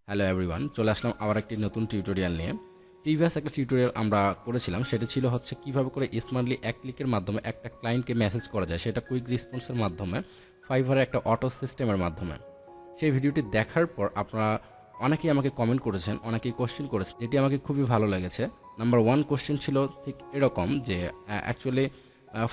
Hello everyone, চলে আসলাম আবার একটি নতুন টিউটোরিয়াল নিয়ে। প্রিভিয়াস একটা টিউটোরিয়াল আমরা করেছিলাম, সেটা ছিল হচ্ছে কীভাবে করে স্মার্টলি এক ক্লিকের মাধ্যমে একটা ক্লায়েন্টকে মেসেজ করা যায়, সেটা কুইক রেসপন্সের মাধ্যমে ফাইভারে একটা অটো সিস্টেমের মাধ্যমে। সেই ভিডিওটি দেখার পর আপনারা অনেকেই আমাকে কমেন্ট করেছেন, অনেকেই কোশ্চেন করেছেন, যেটি আমাকে খুবই ভালো লেগেছে। নাম্বার 1 কোশ্চেন ছিল ঠিক এরকম যে অ্যাকচুয়ালি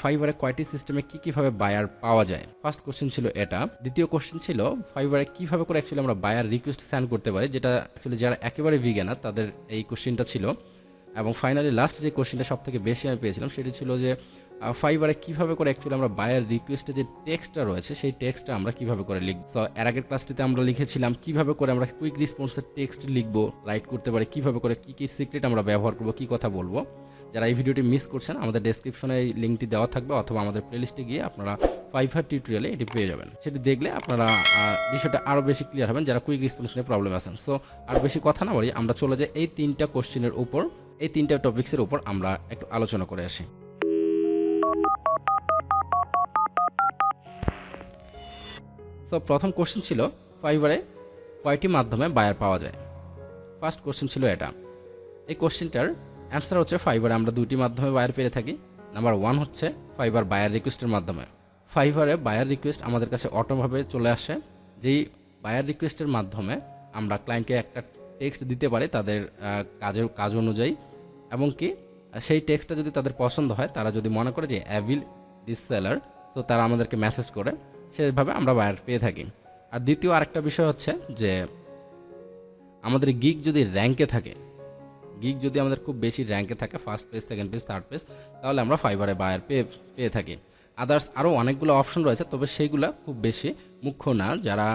ফাইবারে কয়টি সিস্টেমে কীভাবে বায়ার পাওয়া যায়। ফার্স্ট কোশ্চেন ছিল এটা। দ্বিতীয় কোশ্চেন ছিল ফাইবারে কীভাবে করে অ্যাকচুয়ালি আমরা বায়ার রিকোয়েস্ট সেন্ড করতে পারি, যেটা অ্যাকচুয়ালি যারা একেবারে ভিগানার তাদের এই কোশ্চেনটা ছিল। এবং ফাইনালি লাস্ট যে কোশ্চেনটা সব থেকে বেশি আমি পেয়েছিলাম সেটি ছিল যে ফাইবারে কীভাবে করে অ্যাকচুয়ালি আমরা বায়ার রিকোয়েস্টে যে টেক্সটটা রয়েছে সেই টেক্সটটা আমরা কীভাবে করে লিখব। সো এর আগের ক্লাসটিতে আমরা লিখেছিলাম কীভাবে করে আমরা কুইক রেসপন্সের টেক্সট লিখবো, রাইট করতে পারি, কীভাবে করে কী কী সিক্রেট আমরা ব্যবহার করবো, কী কথা বলবো। যারা এই ভিডিওটি মিস করছেন, আমাদের ডেসক্রিপশনে এই লিঙ্কটি দেওয়া থাকবে, অথবা আমাদের প্লেলিস্টে গিয়ে আপনারা ফাইভার টিউটোরিয়ালে এটি পেয়ে যাবেন। সেটি দেখলে আপনারা বিষয়টা আরও বেশি ক্লিয়ার হবেন যারা কুইক রেসপন্স নিয়ে প্রবলেম আছেন। সো আর বেশি কথা না বলি, আমরা চলে যাই এই তিনটা কোশ্চেনের উপর, এই তিনটা টপিক্সের উপর আমরা একটু আলোচনা করে আসি। সো প্রথম কোশ্চেন ছিল ফাইবারে কয়টি মাধ্যমে বায়ার পাওয়া যায়। ফার্স্ট কোশ্চেন ছিল এটা। এই কোশ্চেনটার অ্যান্সার হচ্ছে ফাইবারে আমরা দুইটি মাধ্যমে বায়ার পেয়ে থাকি। নাম্বার 1 হচ্ছে ফাইবার বায়ার রিকোয়েস্টের মাধ্যমে। ফাইবারে বায়ার রিকোয়েস্ট আমাদের কাছে অটোভাবে চলে আসে, যেই বায়ার রিকোয়েস্টের মাধ্যমে আমরা ক্লায়েন্টকে একটা টেক্সট দিতে পারি তাদের কাজ অনুযায়ী, এবং কি সেই টেক্সটটা যদি তাদের পছন্দ হয়, তারা যদি মনে করে যে অ্যাভিল দিস সেলার, তো তারা আমাদেরকে মেসেজ করে, সেভাবে আমরা বায়ার পেয়ে থাকি। আর দ্বিতীয় আরেকটা বিষয় হচ্ছে যে আমাদের গিগ যদি র্যাঙ্কে থাকে, গিগ যদি আমাদের খুব বেশি র্যাঙ্কে থাকে, first page, second page, third page, তাহলে আমরা ফাইবারে বায়ার পেয়ে থাকি। আদার্স আরও অনেকগুলো অপশন রয়েছে, তবে সেইগুলো খুব বেশি মুখ্য না। যারা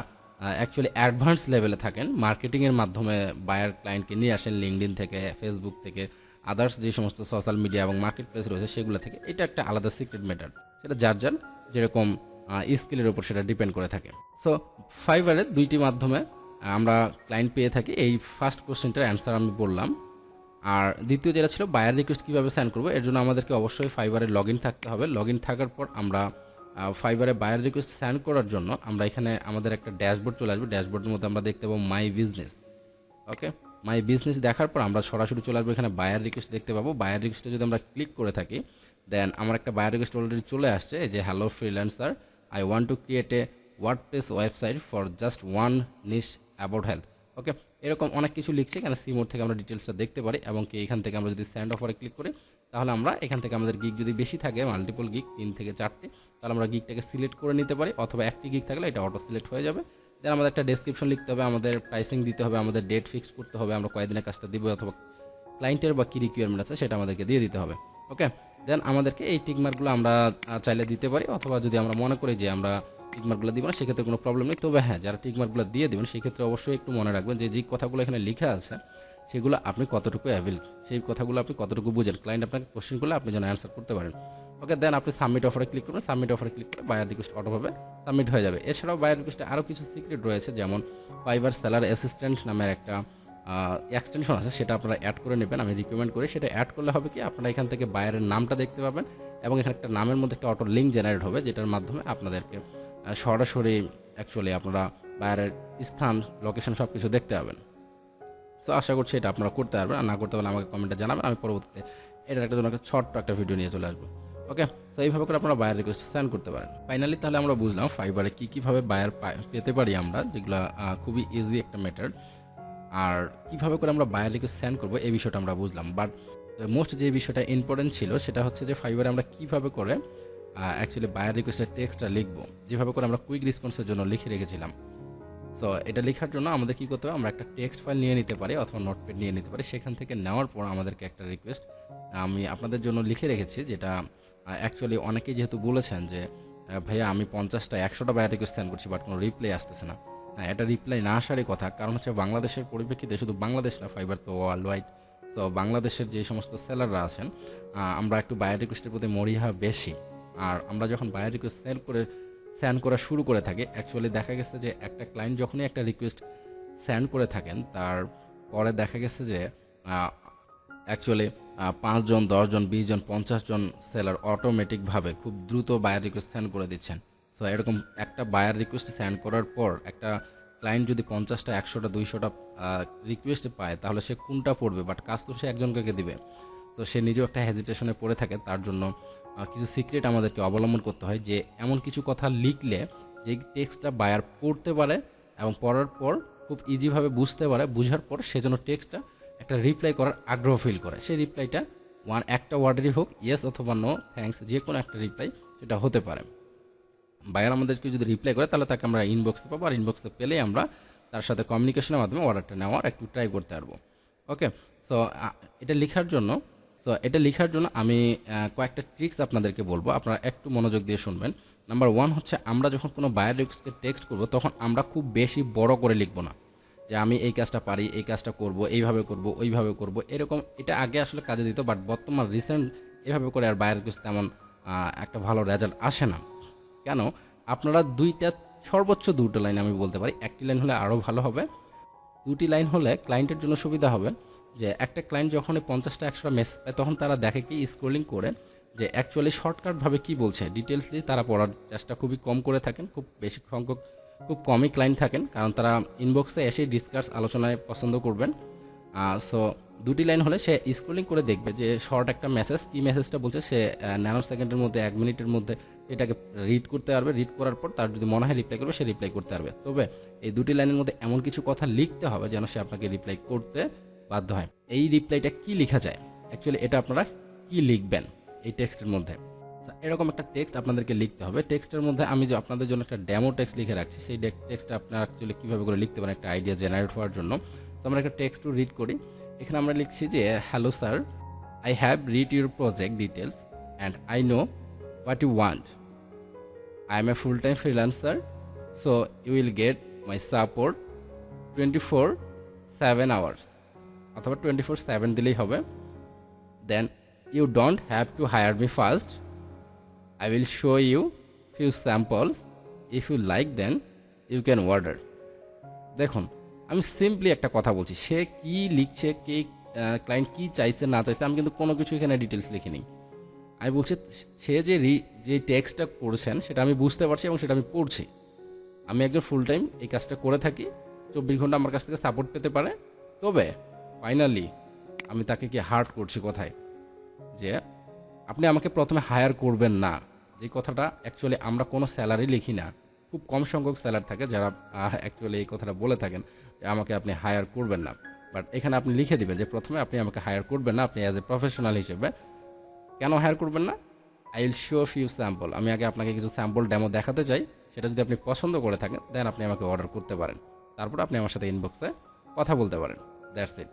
অ্যাকচুয়ালি অ্যাডভান্স লেভেলে থাকেন, মার্কেটিংয়ের মাধ্যমে বায়ার ক্লায়েন্টকে নিয়ে আসেন লিঙ্কডইন থেকে, ফেসবুক থেকে, আদার্স যে সমস্ত সোশ্যাল মিডিয়া এবং মার্কেট প্লেস রয়েছে সেগুলো থেকে, এটা একটা আলাদা সিক্রেট ম্যাটার। সেটা যার যেরকম স্কিলের উপর সেটা ডিপেন্ড করে থাকে। সো ফাইবারে দুইটি মাধ্যমে আমরা ক্লায়েন্ট পেয়ে থাকি। এই ফার্স্ট কোশ্চেনটার অ্যান্সার আমি বললাম। আর দ্বিতীয় যেটা ছিল বায়ার রিকোয়েস্ট কীভাবে সেন্ড করবো, এর জন্য আমাদেরকে অবশ্যই ফাইবারে লগ ইন থাকতে হবে। লগ ইন থাকার পর আমরা ফাইবারে বায়ার রিকোয়েস্ট সেন্ড করার জন্য আমরা এখানে আমাদের একটা ড্যাশবোর্ড চলে আসবে। ড্যাশবোর্ডের মধ্যে আমরা দেখতে পাবো my business. Okay, my business দেখার পর আমরা সরাসরি চলে আসবো, এখানে বায়ার রিকোয়েস্ট দেখতে পাবো। বায়ার রিকোয়েস্টে যদি আমরা ক্লিক করে থাকি, দেন আমার একটা বায়ার রিকোয়েস্ট অলরেডি চলে আসছে, যে hello freelancer, I want to create a WordPress website for just one niche about health. Okay, এরকম অনেক কিছু লিখছে। এখানে সি মোড থেকে আমরা ডিটেলসটা দেখতে পারি, এবং কি এখান থেকে আমরা যদি সেন্ড অফারে ক্লিক করি, তাহলে আমরা এখান থেকে আমাদের গিগ যদি বেশি থাকে, মাল্টিপল গিগ 3 থেকে 4টে, তাহলে আমরা গিগটাকে সিলেক্ট করে নিতে পারি, অথবা একটি গিগ থাকলে এটা অটো সিলেক্ট হয়ে যাবে। দেন আমাদের একটা ডেসক্রিপশন লিখতে হবে, আমাদের প্রাইসিং দিতে হবে, আমাদের ডেট ফিক্সড করতে হবে, আমরা কয়েকদিনের কাজটা দিব, অথবা ক্লায়েন্টের বা কী রিকোয়ারমেন্ট আছে সেটা আমাদেরকে দিয়ে দিতে হবে। ওকে, দেন আমাদেরকে এই টিকমার্কগুলো আমরা চাইলে দিতে পারি, অথবা যদি আমরা মনে করি যে আমরা টিকমার্কগুলো দিব না, সেক্ষেত্রে কোনো প্রবলেম নেই। তবে হ্যাঁ, যারা টিকমার্কগুলো দিয়ে দেবেন সেক্ষেত্রে অবশ্যই একটু মনে রাখবেন যে যে কথাগুলো এখানে লেখা আছে সেগুলো আপনি কতটুকু অ্যাভেল, সেই কথাগুলো আপনি কতটুকু বুঝেন, ক্লায়েন্ট আপনাকে কোশ্চেন করলে আপনি যেন অ্যান্সার করতে পারেন। ওকে, দেন আপনি সাবমিট অফারে ক্লিক করবেন। সাবমিট অফারে ক্লিক করে বায়ার রিকোয়েস্ট অটোভাবে সাবমিট হয়ে যাবে। এছাড়াও বায়ার রিকোয়েস্টে আরও কিছু সিক্রেট রয়েছে, যেমন ফাইবার সেলার অ্যাসিস্ট্যান্ট নামের একটা এক্সটেনশন আছে, সেটা আপনারা অ্যাড করে নেবেন। আমি রিকমেন্ড করি সেটা অ্যাড করলে হবে কি, আপনারা এখান থেকে বায়ারের নামটা দেখতে পাবেন, এবং এখানে একটা নামের মধ্যে একটা অটো লিঙ্ক জেনারেট হবে, যেটার মাধ্যমে আপনাদেরকে সরাসরি অ্যাকচুয়ালি আপনারা বায়ারের স্থান, লোকেশন সব কিছু দেখতে পাবেন। সো আশা করছি এটা আপনারা করতে পারবেন, আর না করতে পারলে আমাকে কমেন্টে জানাবেন, আমি পরবর্তীতে এটার একটা জন্য একটা ছোট্ট একটা ভিডিও নিয়ে চলে আসবো। ওকে, সো এইভাবে করে আপনারা বায়ার রিকোয়েস্ট সেন্ড করতে পারেন। ফাইনালি তাহলে আমরা বুঝলাম ফাইবারে কীভাবে বায়ার পেতে পারি আমরা, যেগুলো খুবই ইজি একটা মেথড। আর কীভাবে করে আমরা বায়ার রিকোয়েস্ট সেন্ড করবো এই বিষয়টা আমরা বুঝলাম। বাট মোস্ট যে বিষয়টা ইম্পর্টেন্ট ছিল সেটা হচ্ছে যে ফাইবারে আমরা কীভাবে করে অ্যাকচুয়ালি বায়ার রিকোয়েস্টের টেক্সটটা লিখবো, যেভাবে করে আমরা কুইক রেসপন্সের জন্য লিখে রেখেছিলাম। সো এটা লেখার জন্য আমাদের কী করতে হবে, আমরা একটা টেক্সট ফাইল নিয়ে নিতে পারি, অথবা নোটপ্যাড নিয়ে নিতে পারি। সেখান থেকে নেওয়ার পর আমাদেরকে একটা রিকোয়েস্ট আমি আপনাদের জন্য লিখে রেখেছি, যেটা অ্যাকচুয়ালি অনেকেই যেহেতু বলেছেন যে ভাইয়া আমি 50টা 100টা বায়ার রিকোয়েস্ট সেন্ড করছি, বাট কোনো রিপ্লাই আসতেছে না। হ্যাঁ, এটা রিপ্লাই না আসারই কথা, কারণ হচ্ছে বাংলাদেশের পরিপ্রেক্ষিতে, শুধু বাংলাদেশ না, ফাইবার তো ওয়ার্ল্ড ওয়াইড। সো বাংলাদেশের যে সমস্ত সেলাররা আছেন, আমরা একটু বায়ার রিকোয়েস্টের প্রতি মরিহা বেশি। আর আমরা যখন বায়ার রিকোয়েস্ট সেন্ড করা শুরু করে থাকি, অ্যাকচুয়ালি দেখা গেছে যে একটা ক্লায়েন্ট যখনই একটা রিকোয়েস্ট সেন্ড করে থাকেন, তার পরে দেখা গেছে যে অ্যাকচুয়ালি 5 জন, 10 জন, 20 জন, 50 জন সেলার অটোমেটিকভাবে খুব দ্রুত বায়ার রিকোয়েস্ট সেন্ড করে দিচ্ছেন। সো এরকম একটা বায়ার রিকোয়েস্ট সেন্ড করার পর একটা ক্লায়েন্ট যদি 50টা 100টা 200টা রিকোয়েস্ট পায় তাহলে সে কোনটা পড়বে, বাট কাজ তো সে একজনকে দিবে। তো সে নিজেও একটা হেজিটেশনে পড়ে থাকে। তার জন্য কিছু সিক্রেট আমাদেরকে অবলম্বন করতে হয়, যে এমন কিছু কথা লিখলে যে টেক্সটটা বায়ার পড়তে পারে এবং পড়ার পর খুব ইজিভাবে বুঝতে পারে, বুঝার পর সে যেন টেক্সটটা একটা রিপ্লাই করার আগ্রহ ফিল করে। সেই রিপ্লাইটা একটা ওয়ার্ডেরই হোক, ইয়েস অথবা নো, থ্যাঙ্কস, যে কোনো একটা রিপ্লাই সেটা হতে পারে। বায়ার আমাদেরকে যদি রিপ্লাই করে তাহলে তাকে আমরা ইনবক্সে পাবো, আর ইনবক্সে পেলেই আমরা তার সাথে কমিউনিকেশনের মাধ্যমে অর্ডারটা নেওয়ার একটু ট্রাই করতে পারবো। ওকে, সো এটা লেখার জন্য আমি কয়েকটা ট্রিক্স আপনাদেরকে বলবো, আপনারা একটু মনোযোগ দিয়ে শুনবেন। নাম্বার 1 হচ্ছে, আমরা যখন কোনো বায়ার রিকোয়েস্টকে টেক্সট করব তখন আমরা খুব বেশি বড় করে লিখবো না, যে আমি এই কাজটা পারি, এই কাজটা করব, এইভাবে করব, ওইভাবে করব, এরকম। এটা আগে আসলে কাজে দিত, বাট বর্তমান রিসেন্ট এভাবে করে আর বায়ার রিকোয়েস্ট তেমন একটা ভালো রেজাল্ট আসে না। কেন? আপনারা সর্বোচ্চ 2টা লাইন আমি বলতে পারি, একটি লাইন হলে আরও ভালো হবে। 2টি লাইন হলে ক্লায়েন্টের জন্য সুবিধা হবে, যে একটা ক্লায়েন্ট যখন 50টা 100টা মেসেজ পায় তখন তারা দেখে কি স্ক্রলিং করে যে অ্যাকচুয়ালি শর্টকাটভাবে কি বলছে, ডিটেলসলি তারা পড়ার চেষ্টা খুবই কম করে থাকেন। খুব বেশি সংখ্যক খুব কমই ক্লায়েন্ট থাকেন, কারণ তারা ইনবক্সে এসে ডিসকাস আলোচনায় পছন্দ করবেন। সো 2টি লাইন হলে সে স্ক্রলিং করে দেখবে যে শর্ট একটা মেসেজ, কি মেসেজটা বলছে, সে ন্যানো সেকেন্ডের মধ্যে 1 মিনিটের মধ্যে এটাকে রিড করতে পারবে। রিড করার পর তার যদি মনে হয় রিপ্লাই করবে, সে রিপ্লাই করতে পারবে। তবে এই 2টি লাইনের মধ্যে এমন কিছু কথা লিখতে হবে যেন সে আপনাকে রিপ্লাই করতে বাধ্য হয়। এই রিপ্লাইটা কি লেখা যায়, অ্যাকচুয়ালি এটা আপনারা কি লিখবেন এই টেক্সটের মধ্যে, এরকম একটা টেক্সট আপনাদেরকে লিখতে হবে। টেক্সটের মধ্যে আমি যে আপনাদের জন্য একটা ডেমো টেক্সট লিখে রাখছি, সেই টেক্সটটা আপনারা অ্যাকচুয়ালি কীভাবে করে লিখতে পারেন একটা আইডিয়া জেনারেট হওয়ার জন্য। তো আমরা একটা টেক্সট রিড করি। এখানে আমরা লিখছি যে, hello sir, I have read your project details and I know what you want. I am a full time freelancer, so you will get my support 24/7 hours, অথবা 24/7 দিলেই হবে। Then you don't have to hire me first, I will show you few samples. If you like then you can order. দেখুন, আমি simply একটা কথা বলছি, সে কি লিখছে, কে ক্লায়েন্ট কি চাইছে না চাইছে, আমি কিন্তু কোনো কিছু এখানে ডিটেলস লিখিনি। আমি বলছি সে যে টেক্সটটা করেছেন সেটা আমি বুঝতে পারছি এবং সেটা আমি পড়ছি। আমি একজন ফুল টাইম এই কাজটা করে থাকি, 24 ঘন্টা আমার কাছ থেকে সাপোর্ট পেতে পারে। তবে ফাইনালি আমি তাকে কি হার্ট করছি কোথায়, যে আপনি আমাকে প্রথমে হায়ার করবেন না। যে কথাটা অ্যাকচুয়ালি আমরা কোনো স্যালারি লিখি না, খুব কম সংখ্যক স্যালার থাকে যারা অ্যাকচুয়ালি এই কথাটা বলে থাকেন যে আমাকে আপনি হায়ার করবেন না। বাট এখানে আপনি লিখে দিবেন যে প্রথমে আপনি আমাকে হায়ার করবেন না, আপনি অ্যাজ এ প্রফেশনাল হিসেবে কেন হায়ার করবেন না, I will show few sample, আমি আগে আপনাকে কিছু স্যাম্পল ডেমো দেখাতে চাই, সেটা যদি আপনি পছন্দ করে থাকেন দেন আপনি আমাকে অর্ডার করতে পারেন। তারপর আপনি আমার সাথে ইনবক্সে কথা বলতে পারেন। That's it.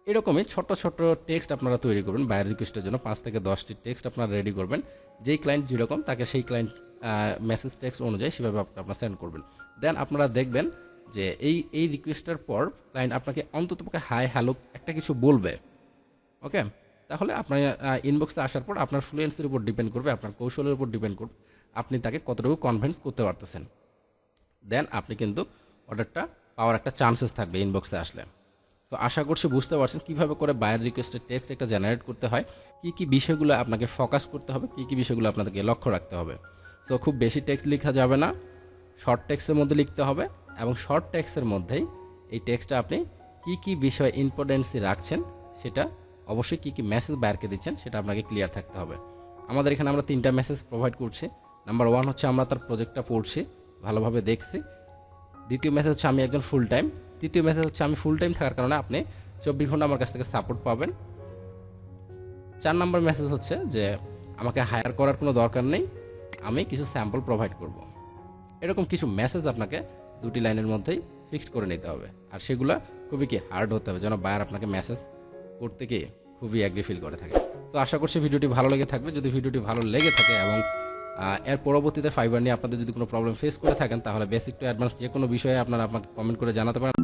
এরকমই ছোট ছোট টেক্সট আপনারা তৈরি করবেন বায়ার রিকোয়েস্টের জন্য। 5 থেকে 10টি টেক্সট আপনারা রেডি করবেন, যেই ক্লায়েন্ট যেরকম তাকে সেই ক্লায়েন্ট মেসেজ টেক্সট অনুযায়ী সেভাবে আপনারা সেন্ড করবেন। দেন আপনারা দেখবেন যে এই রিকোয়েস্টের পর ক্লায়েন্ট আপনাকে অন্ততপক্ষে হাই হ্যালো একটা কিছু বলবে। ওকে, তাহলে আপনার ইনবক্সে আসার পর আপনার ফ্লুয়েন্সির উপর ডিপেন্ড করবে, আপনার কৌশলের উপর ডিপেন্ড করবে আপনি তাকে কতটুকু কনভিন্স করতে পারতেছেন। দেন আপনি কিন্তু অর্ডারটা পাওয়ার একটা চান্সেস থাকবে ইনবক্সে আসলে। তো আশা করছি বুঝতে পারছেন কীভাবে করে বায়ার রিকোয়েস্টের টেক্সট একটা জেনারেট করতে হয়, কী বিষয়গুলো আপনাকে ফোকাস করতে হবে, কী বিষয়গুলো আপনাদেরকে লক্ষ্য রাখতে হবে। সো খুব বেশি টেক্সট লেখা যাবে না, শর্ট টেক্সটের মধ্যে লিখতে হবে, এবং শর্ট টেক্সটের মধ্যেই এই টেক্সটটা আপনি কী বিষয়ে ইম্পর্টেন্সি রাখছেন, সেটা অবশ্যই কী মেসেজ বায়ারকে দিচ্ছেন সেটা আপনাকে ক্লিয়ার থাকতে হবে। আমাদের এখানে আমরা 3টা মেসেজ প্রোভাইড করছি। নাম্বার 1 হচ্ছে আমরা তার প্রজেক্টটা পড়ছি, ভালোভাবে দেখছি। দ্বিতীয় মেসেজ হচ্ছে আমি একজন ফুল টাইম। তৃতীয় মেসেজ হচ্ছে আমি ফুল টাইম থাকার কারণে আপনি 24 ঘন্টা আমার কাছ থেকে সাপোর্ট পাবেন। 4 নম্বর মেসেজ হচ্ছে যে আমাকে হায়ার করার কোনো দরকার নেই, আমি কিছু স্যাম্পল প্রোভাইড করব। এরকম কিছু মেসেজ আপনাকে 2টি লাইনের মধ্যেই ফিক্সড করে নিতে হবে, আর সেগুলো খুবই হার্ড হতে হবে যেন বায়ার আপনাকে মেসেজ করতে গিয়ে খুবই অ্যাগ্রি ফিল করে থাকে। তো আশা করছি ভিডিওটি ভালো লেগে থাকবে। যদি ভিডিওটি ভালো লেগে থাকে এবং এর পরবর্তীতে ফাইবার নিয়ে আপনাদের যদি কোনো প্রবলেম ফেস করে থাকেন তাহলে বেসিক টু অ্যাডভান্স যে কোনো বিষয়ে আপনারা আমাকে কমেন্ট করে জানাতে পারেন।